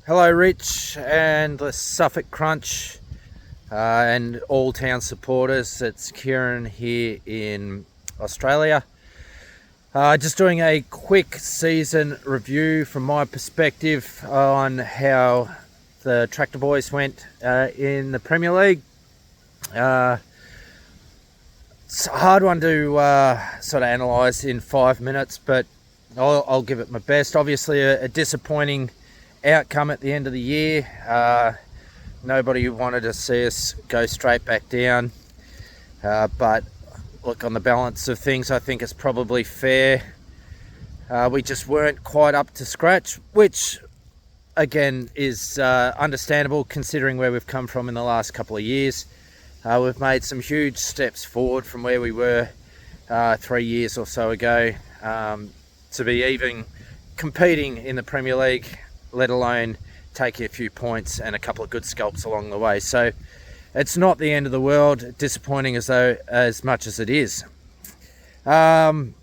Hello, Rich and the Suffolk Crunch and all town supporters. It's Kieran here in Australia. Just doing a quick season review from my perspective on how the Tractor Boys went in the Premier League. It's a hard one to sort of analyse in 5 minutes, but I'll give it my best. Obviously, a disappointing outcome at the end of the year. Nobody wanted to see us go straight back down, but look, on the balance of things, I think it's probably fair. We just weren't quite up to scratch, which again is understandable considering where we've come from in the last couple of years. We've made some huge steps forward from where we were 3 years or so ago, to be even competing in the Premier League, let alone taking a few points and a couple of good scalps along the way. So it's not the end of the world, disappointing as much as it is. For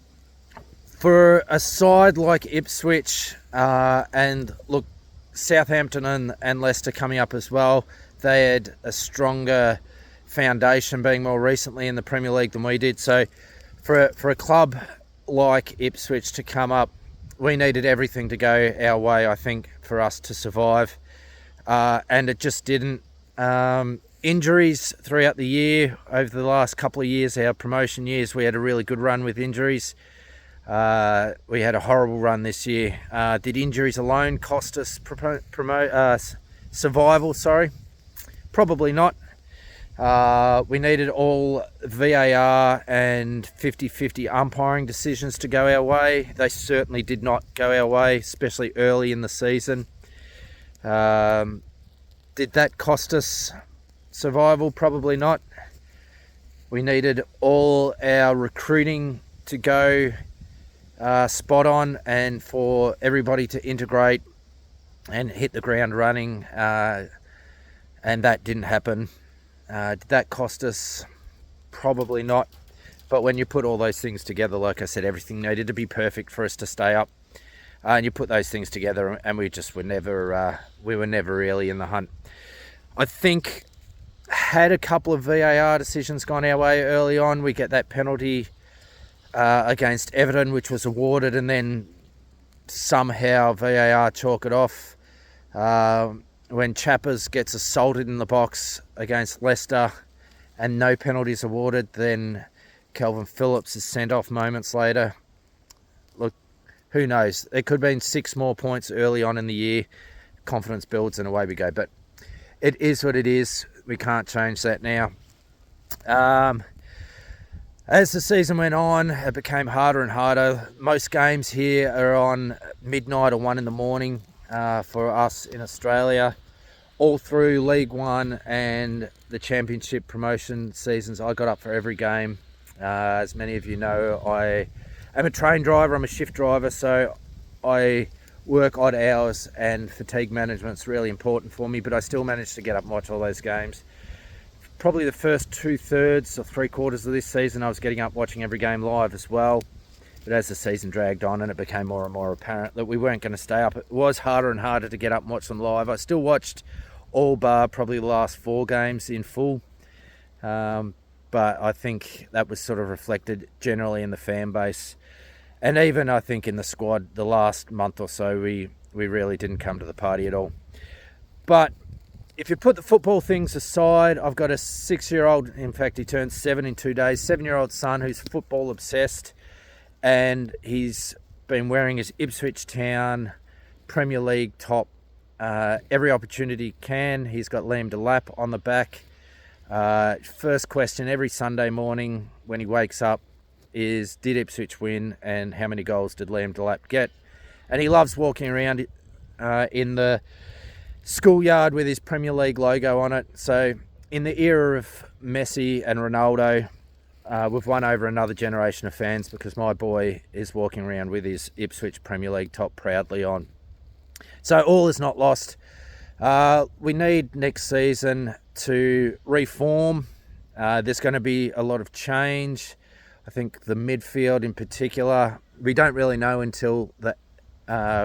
a side like Ipswich, and look, Southampton and Leicester coming up as well, they had a stronger foundation being more recently in the Premier League than we did. So for a club like Ipswich to come up, we needed everything to go our way, I think, for us to survive. And it just didn't. Injuries throughout the year, over the last couple of years, our promotion years, we had a really good run with injuries. We had a horrible run this year. Did injuries alone cost us survival? Probably not. We needed all VAR and 50-50 umpiring decisions to go our way. They certainly did not go our way, especially early in the season. Did that cost us survival? Probably not. We needed all our recruiting to go spot on and for everybody to integrate and hit the ground running, and that didn't happen. Did that cost us? Probably not. But when you put all those things together, like I said, everything needed to be perfect for us to stay up. And you put those things together, and we were never really in the hunt. I think had a couple of VAR decisions gone our way early on, we get that penalty against Everton, which was awarded, and then somehow VAR chalk it off. When Chappers gets assaulted in the box against Leicester and no penalties awarded, then Calvin Phillips is sent off moments later. Look, who knows? It could have been 6 more points early on in the year. Confidence builds and away we go. But it is what it is. We can't change that now. As the season went on, it became harder and harder. Most games here are on midnight or 1 in the morning for us in Australia. All through League One and the Championship promotion seasons, I got up for every game. As many of you know, I am a train driver, I'm a shift driver, so I work odd hours and fatigue management's really important for me, but I still managed to get up and watch all those games. Probably the first 2/3 or 3/4 of this season, I was getting up watching every game live as well. But as the season dragged on and it became more and more apparent that we weren't going to stay up, it was harder and harder to get up and watch them live. I still watched all bar probably the last 4 games in full. But I think that was sort of reflected generally in the fan base. And even I think in the squad, the last month or so, we really didn't come to the party at all. But if you put the football things aside, I've got a 6-year-old, in fact he turns 7 in 2 days, 7-year-old son who's football obsessed. And he's been wearing his Ipswich Town Premier League top every opportunity he can. He's got Liam Delap on the back. First question every Sunday morning when he wakes up is, did Ipswich win and how many goals did Liam Delap get? And he loves walking around in the schoolyard with his Premier League logo on it. So in the era of Messi and Ronaldo, we've won over another generation of fans because my boy is walking around with his Ipswich Premier League top proudly on. So all is not lost. We need next season to reform. There's going to be a lot of change. I think the midfield in particular, we don't really know until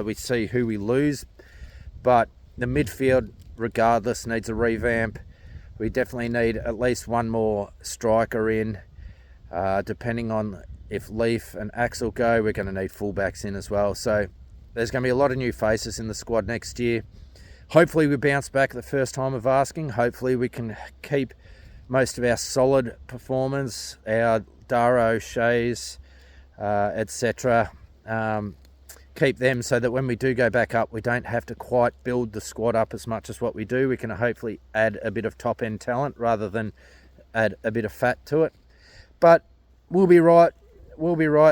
we see who we lose. But the midfield, regardless, needs a revamp. We definitely need at least one more striker in. Depending on if Leaf and Axel go, we're going to need fullbacks in as well. So there's going to be a lot of new faces in the squad next year. Hopefully we bounce back the first time of asking. Hopefully we can keep most of our solid performers, our Daro, Shays, etc. Keep them so that when we do go back up, we don't have to quite build the squad up as much as what we do. We can hopefully add a bit of top end talent rather than add a bit of fat to it. But we'll be right,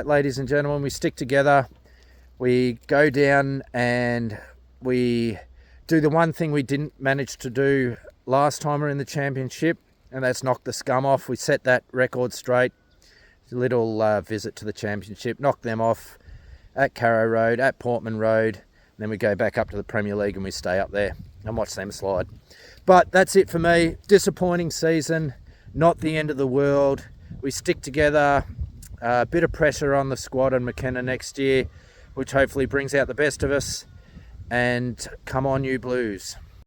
ladies and gentlemen. We stick together, we go down and we do the one thing we didn't manage to do last time we were in the championship, and that's knock the scum off. We set that record straight. A little visit to the championship, knock them off at Carrow Road, at Portman Road, and then we go back up to the Premier League and we stay up there and watch them slide. But that's it for me. Disappointing season, not the end of the world. We stick together, a bit of pressure on the squad and McKenna next year, which hopefully brings out the best of us. And come on, you Blues.